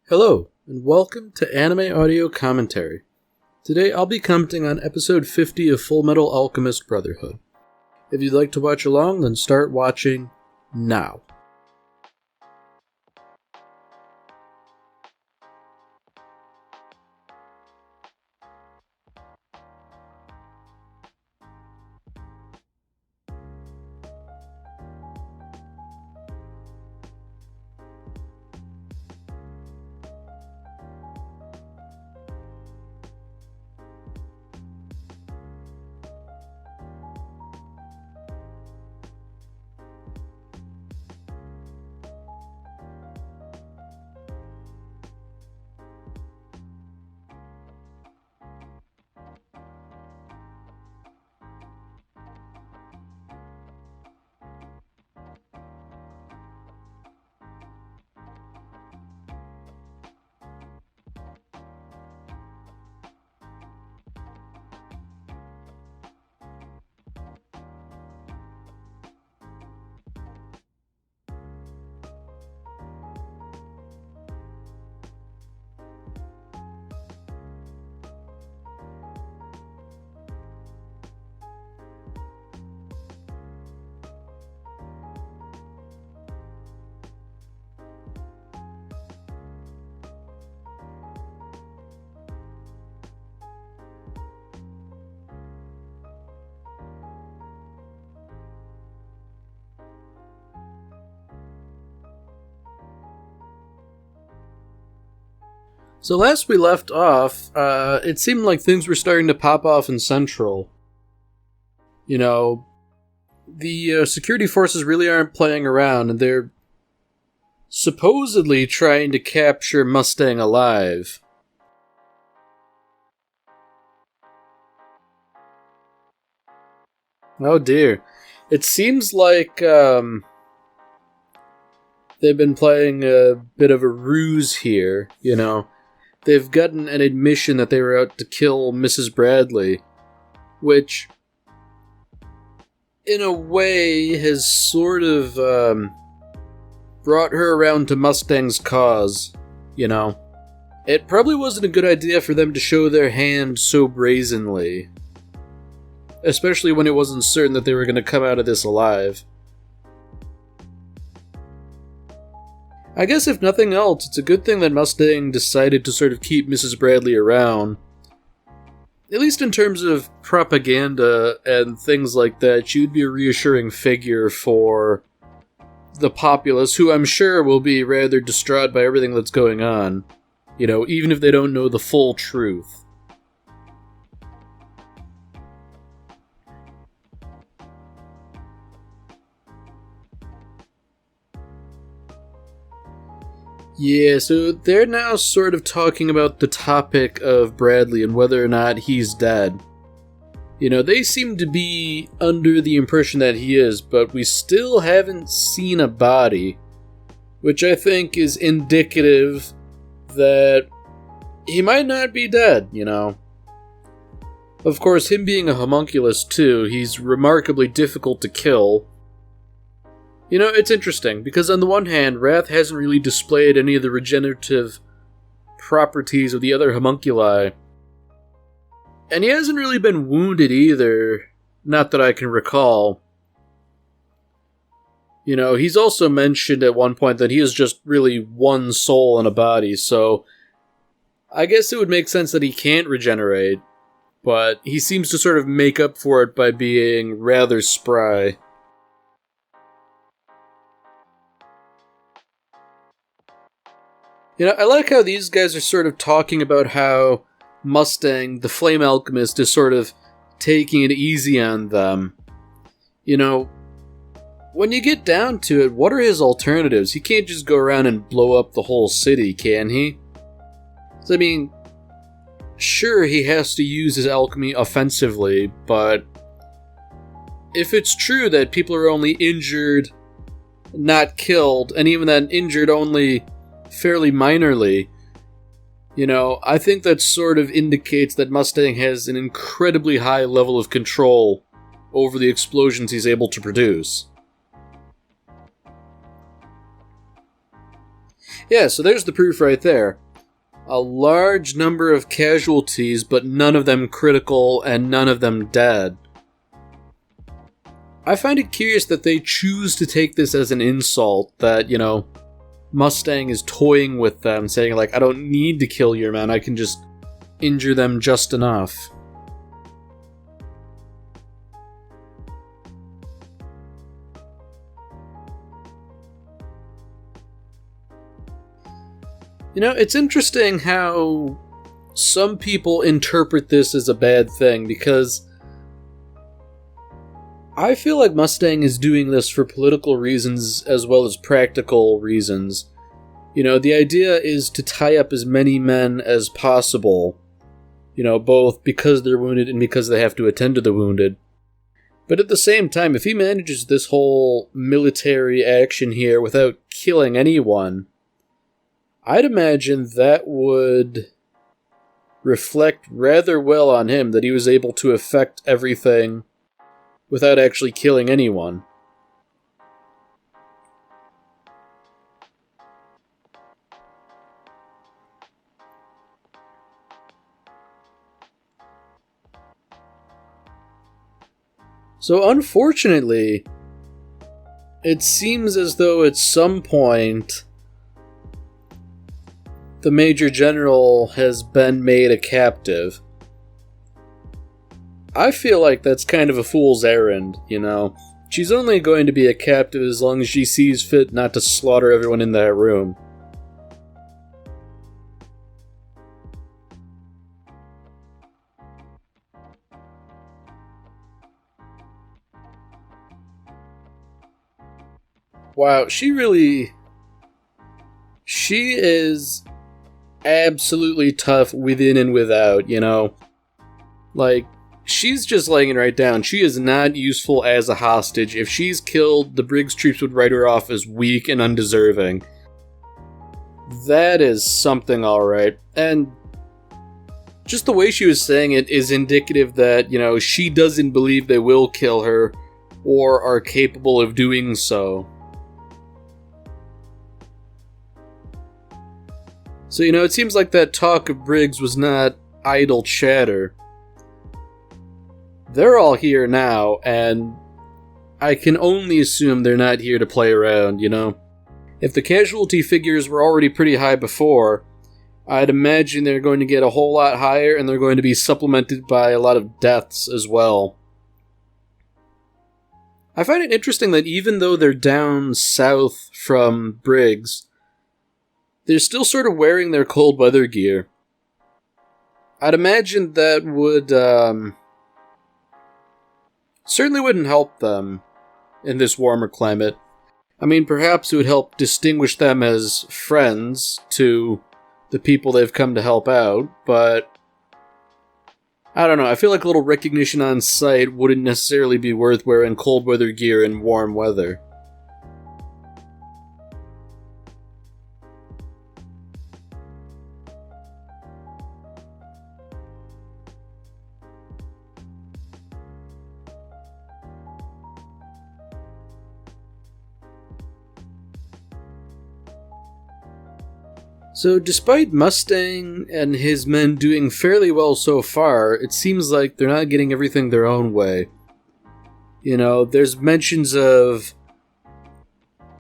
Hello, and welcome to Anime Audio Commentary. Today I'll be commenting on episode 50 of Fullmetal Alchemist Brotherhood. If you'd like to watch along, then start watching now. So last we left off, it seemed like things were starting to pop off in Central. You know, the security forces really aren't playing around, and they're supposedly trying to capture Mustang alive. Oh dear. It seems like they've been playing a bit of a ruse here, you know. They've gotten an admission that they were out to kill Mrs. Bradley, which, in a way, has sort of brought her around to Mustang's cause, you know. It probably wasn't a good idea for them to show their hand so brazenly, especially when it wasn't certain that they were going to come out of this alive. I guess if nothing else, it's a good thing that Mustang decided to sort of keep Mrs. Bradley around. At least in terms of propaganda and things like that, she would be a reassuring figure for the populace, who I'm sure will be rather distraught by everything that's going on. You know, even if they don't know the full truth. Yeah, so they're now sort of talking about the topic of Bradley and whether or not he's dead. You know, they seem to be under the impression that he is, but we still haven't seen a body, which I think is indicative that he might not be dead, you know. Of course, him being a homunculus too, he's remarkably difficult to kill. You know, it's interesting, because on the one hand, Wrath hasn't really displayed any of the regenerative properties of the other homunculi. And he hasn't really been wounded either, not that I can recall. You know, he's also mentioned at one point that he is just really one soul in a body, so I guess it would make sense that he can't regenerate, but he seems to sort of make up for it by being rather spry. You know, I like how these guys are sort of talking about how Mustang, the Flame Alchemist, is sort of taking it easy on them. You know, when you get down to it, what are his alternatives? He can't just go around and blow up the whole city, can he? So, I mean, sure, he has to use his alchemy offensively, but if it's true that people are only injured, not killed, and even then injured only fairly minorly, you know, I think that sort of indicates that Mustang has an incredibly high level of control over the explosions he's able to produce. Yeah, so there's the proof right there. A large number of casualties, but none of them critical and none of them dead. I find it curious that they choose to take this as an insult, that, Mustang is toying with them, saying, like, I don't need to kill your men, I can just injure them just enough. It's interesting how some people interpret this as a bad thing, because I feel like Mustang is doing this for political reasons as well as practical reasons. The idea is to tie up as many men as possible, both because they're wounded and because they have to attend to the wounded. But at the same time, if he manages this whole military action here without killing anyone, I'd imagine that would reflect rather well on him, that he was able to affect everything without actually killing anyone. So unfortunately, it seems as though at some point the Major General has been made a captive. I feel like that's kind of a fool's errand, She's only going to be a captive as long as she sees fit not to slaughter everyone in that room. Wow, she is absolutely tough within and without, Like, she's just laying it right down. She is not useful as a hostage. If she's killed, the Briggs troops would write her off as weak and undeserving. That is something alright. And just the way she was saying it is indicative that, she doesn't believe they will kill her or are capable of doing so. So, it seems like that talk of Briggs was not idle chatter. They're all here now, and I can only assume they're not here to play around, If the casualty figures were already pretty high before, I'd imagine they're going to get a whole lot higher, and they're going to be supplemented by a lot of deaths as well. I find it interesting that even though they're down south from Briggs, they're still sort of wearing their cold weather gear. I'd imagine that would, certainly wouldn't help them in this warmer climate. I mean, perhaps it would help distinguish them as friends to the people they've come to help out, but I don't know, I feel like a little recognition on sight wouldn't necessarily be worth wearing cold weather gear in warm weather. So despite Mustang and his men doing fairly well so far, it seems like they're not getting everything their own way. There's mentions of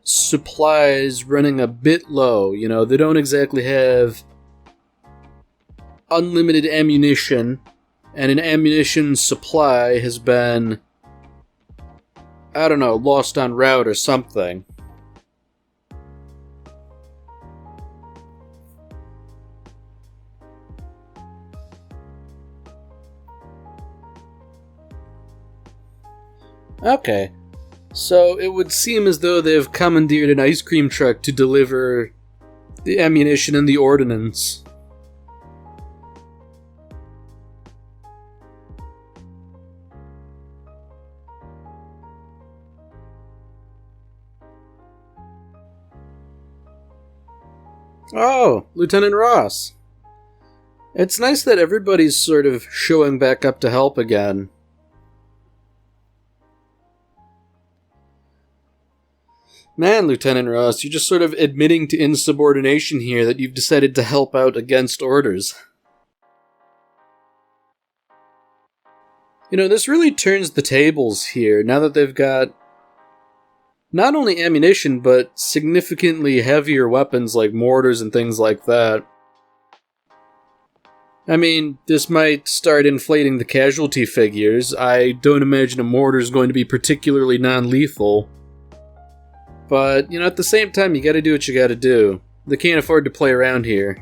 supplies running a bit low. They don't exactly have unlimited ammunition, and an ammunition supply has been, lost en route or something. Okay, so it would seem as though they've commandeered an ice cream truck to deliver the ammunition and the ordnance. Oh, Lieutenant Ross. It's nice that everybody's sort of showing back up to help again. Man, Lieutenant Ross, you're just sort of admitting to insubordination here that you've decided to help out against orders. You know, this really turns the tables here, now that they've got not only ammunition, but significantly heavier weapons like mortars and things like that. I mean, this might start inflating the casualty figures. I don't imagine a mortar is going to be particularly non-lethal. But, you know, at the same time, you gotta do what you gotta do. They can't afford to play around here.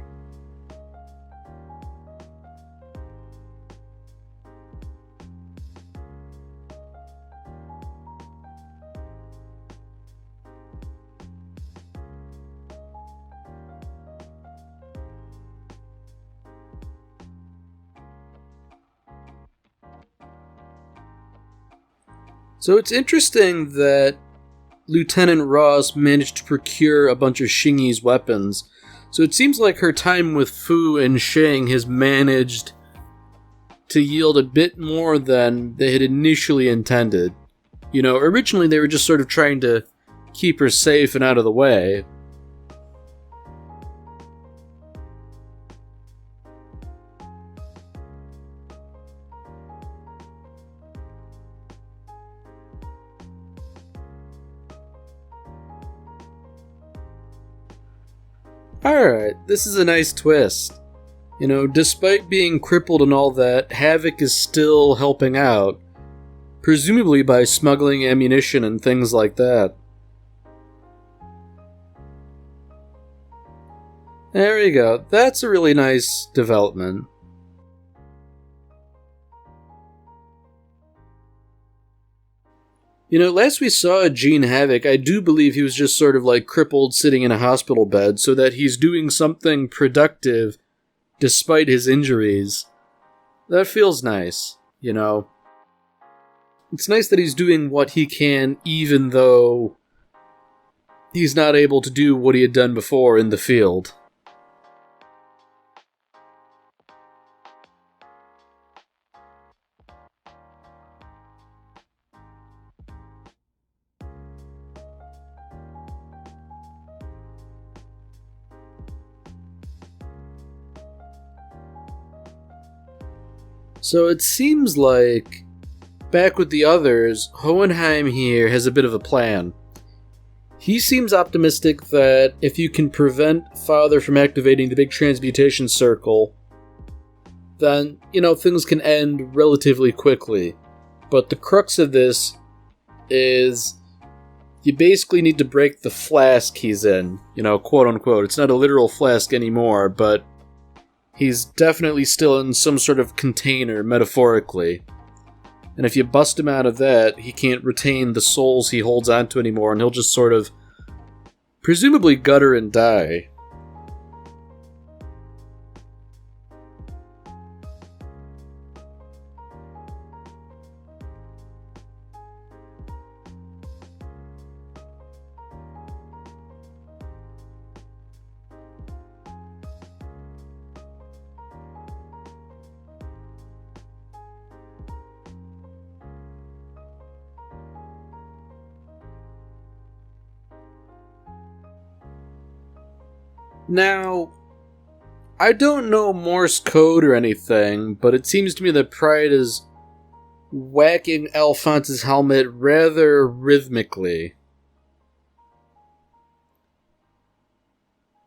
So it's interesting that Lieutenant Ross managed to procure a bunch of Xingyi's weapons. So it seems like her time with Fu and Shang has managed to yield a bit more than they had initially intended. You know, originally they were just sort of trying to keep her safe and out of the way. Alright, this is a nice twist. You know, despite being crippled and all that, Havoc is still helping out. Presumably by smuggling ammunition and things like that. There you go. That's a really nice development. You know, last we saw Gene Havoc, I do believe he was just sort of like crippled sitting in a hospital bed, so that he's doing something productive despite his injuries. That feels nice, you know. It's nice that he's doing what he can even though he's not able to do what he had done before in the field. So it seems like, back with the others, Hohenheim here has a bit of a plan. He seems optimistic that if you can prevent Father from activating the big transmutation circle, then, you know, things can end relatively quickly. But the crux of this is you basically need to break the flask he's in, you know, quote unquote. It's not a literal flask anymore, but he's definitely still in some sort of container, metaphorically. And if you bust him out of that, he can't retain the souls he holds onto anymore, and he'll just sort of, presumably, gutter and die. Now, I don't know Morse code or anything, but it seems to me that Pride is whacking Alphonse's helmet rather rhythmically.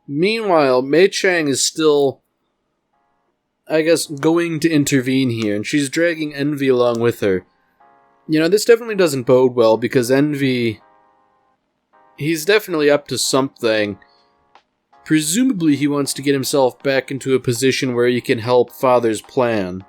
Meanwhile, Mei Chang is still, I guess, going to intervene here, and she's dragging Envy along with her. You know, this definitely doesn't bode well, because Envy, he's definitely up to something. Presumably he wants to get himself back into a position where he can help Father's plan.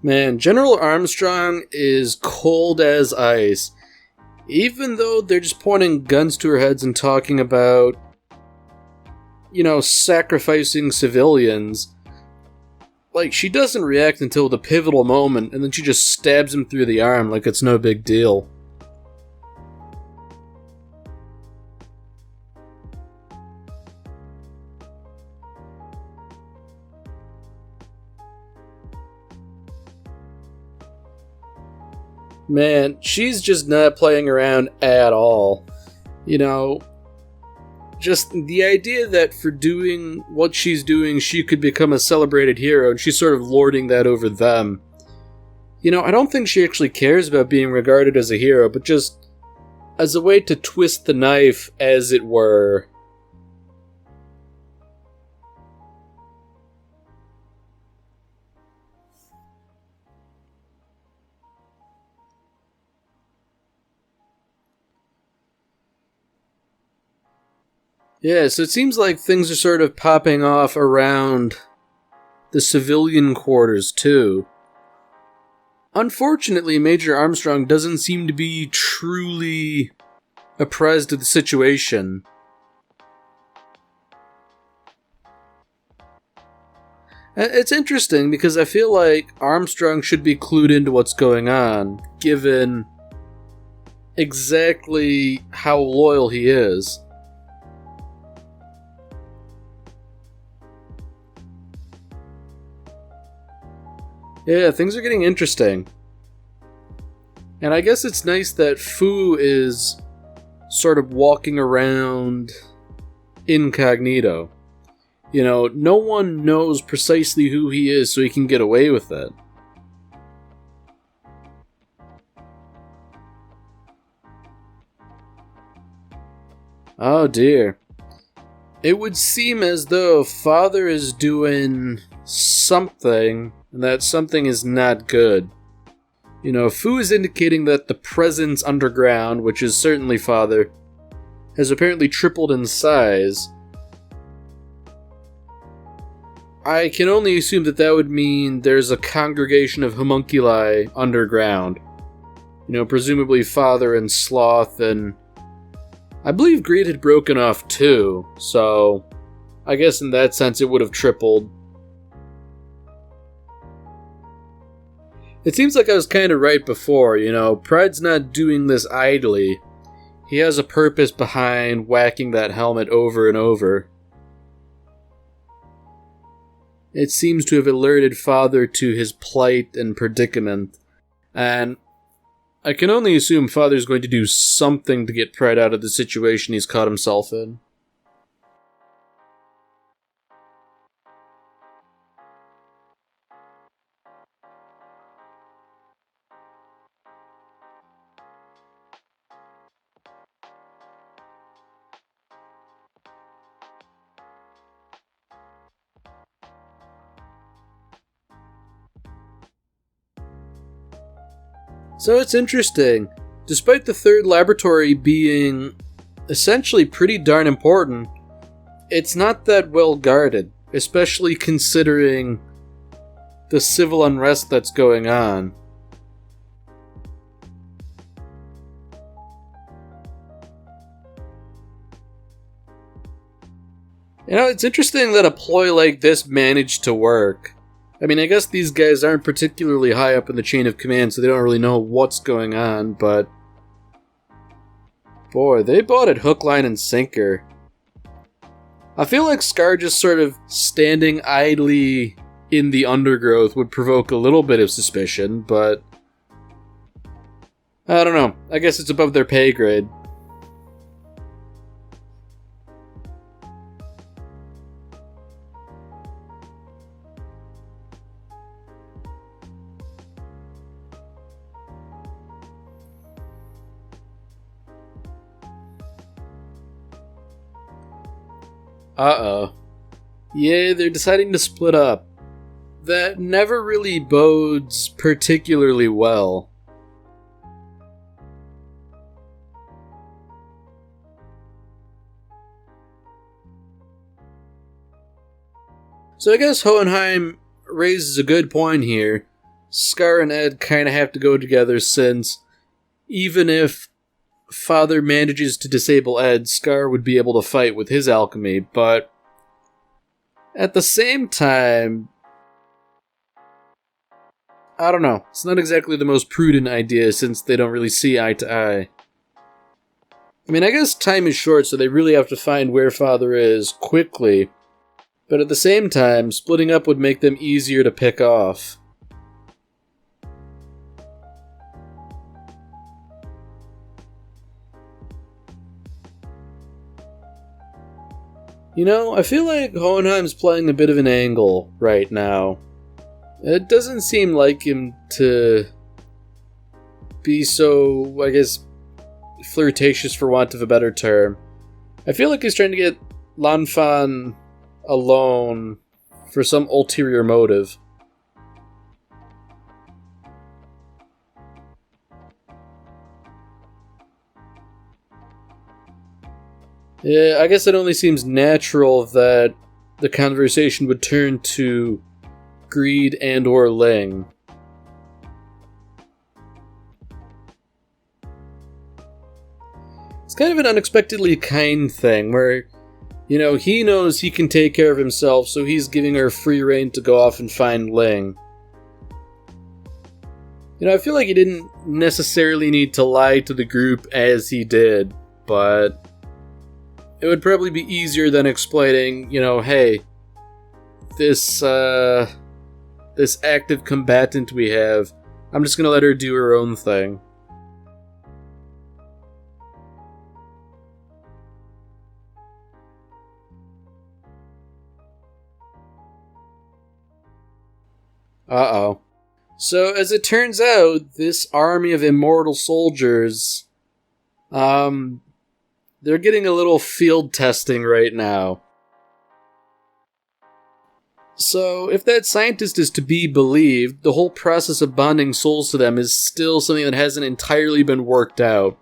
Man, General Armstrong is cold as ice. Even though they're just pointing guns to her heads and talking about, sacrificing civilians, like, she doesn't react until the pivotal moment, and then she just stabs him through the arm like it's no big deal. Man, she's just not playing around at all. Just the idea that for doing what she's doing, she could become a celebrated hero, and she's sort of lording that over them. I don't think she actually cares about being regarded as a hero, but just as a way to twist the knife, as it were. Yeah, so it seems like things are sort of popping off around the civilian quarters, too. Unfortunately, Major Armstrong doesn't seem to be truly apprised of the situation. It's interesting because I feel like Armstrong should be clued into what's going on, given exactly how loyal he is. Yeah, things are getting interesting. And I guess it's nice that Fu is sort of walking around incognito. No one knows precisely who he is, so he can get away with it. Oh dear. It would seem as though Father is doing something, and that something is not good. Fu is indicating that the presence underground, which is certainly Father, has apparently tripled in size. I can only assume that would mean there's a congregation of homunculi underground. Presumably Father and Sloth, and I believe Greed had broken off too, so I guess in that sense it would have tripled. It seems like I was kind of right before, Pride's not doing this idly. He has a purpose behind whacking that helmet over and over. It seems to have alerted Father to his plight and predicament, and I can only assume Father's going to do something to get Pride out of the situation he's caught himself in. So it's interesting. Despite the third laboratory being essentially pretty darn important, it's not that well guarded, especially considering the civil unrest that's going on. It's interesting that a ploy like this managed to work. I mean, I guess these guys aren't particularly high up in the chain of command, so they don't really know what's going on, but boy, they bought it hook, line, and sinker. I feel like Scar just sort of standing idly in the undergrowth would provoke a little bit of suspicion, but I don't know. I guess it's above their pay grade. Uh-oh. Yeah, they're deciding to split up. That never really bodes particularly well. So I guess Hohenheim raises a good point here. Scar and Ed kind of have to go together, since even if Father manages to disable Ed, Scar would be able to fight with his alchemy, but at the same time, I don't know. It's not exactly the most prudent idea, since they don't really see eye to eye. I mean, I guess time is short, so they really have to find where Father is quickly, but at the same time, splitting up would make them easier to pick off. You know, I feel like Hohenheim's playing a bit of an angle right now. It doesn't seem like him to be so, I guess, flirtatious, for want of a better term. I feel like he's trying to get Lan Fan alone for some ulterior motive. Yeah, I guess it only seems natural that the conversation would turn to greed and or Ling. It's kind of an unexpectedly kind thing where, you know, he knows he can take care of himself, so he's giving her free rein to go off and find Ling. You know, I feel like he didn't necessarily need to lie to the group as he did, but it would probably be easier than explaining, you know, hey, this active combatant we have, I'm just gonna let her do her own thing. Uh-oh. So, as it turns out, this army of immortal soldiers, they're getting a little field testing right now. So, if that scientist is to be believed, the whole process of bonding souls to them is still something that hasn't entirely been worked out.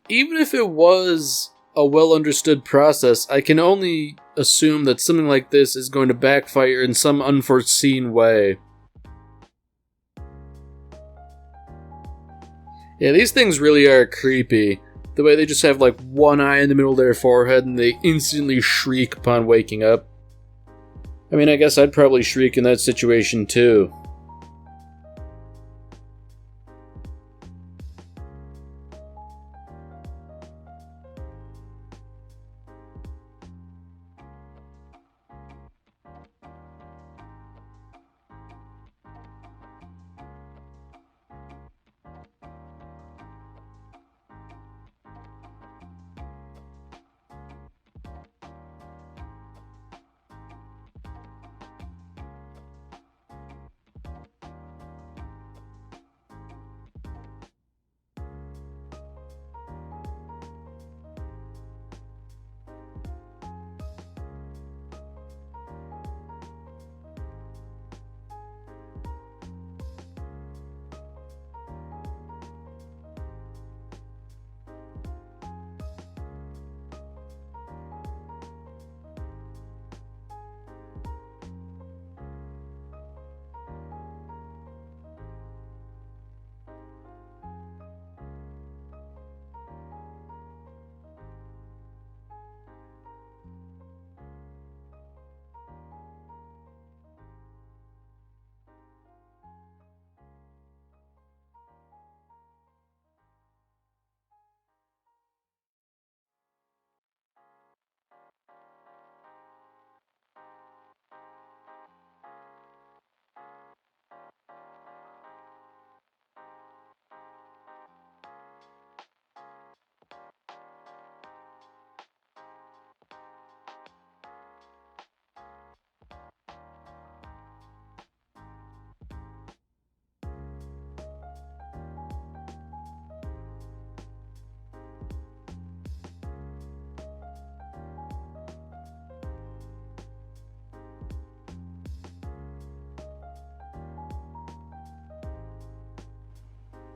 Even if it was a well-understood process, I can only assume that something like this is going to backfire in some unforeseen way. Yeah, these things really are creepy. The way they just have like one eye in the middle of their forehead and they instantly shriek upon waking up. I mean, I guess I'd probably shriek in that situation too.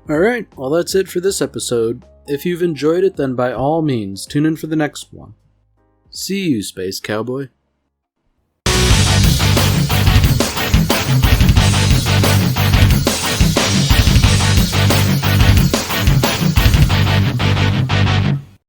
Alright, well that's it for this episode. If you've enjoyed it, then by all means, tune in for the next one. See you, Space Cowboy.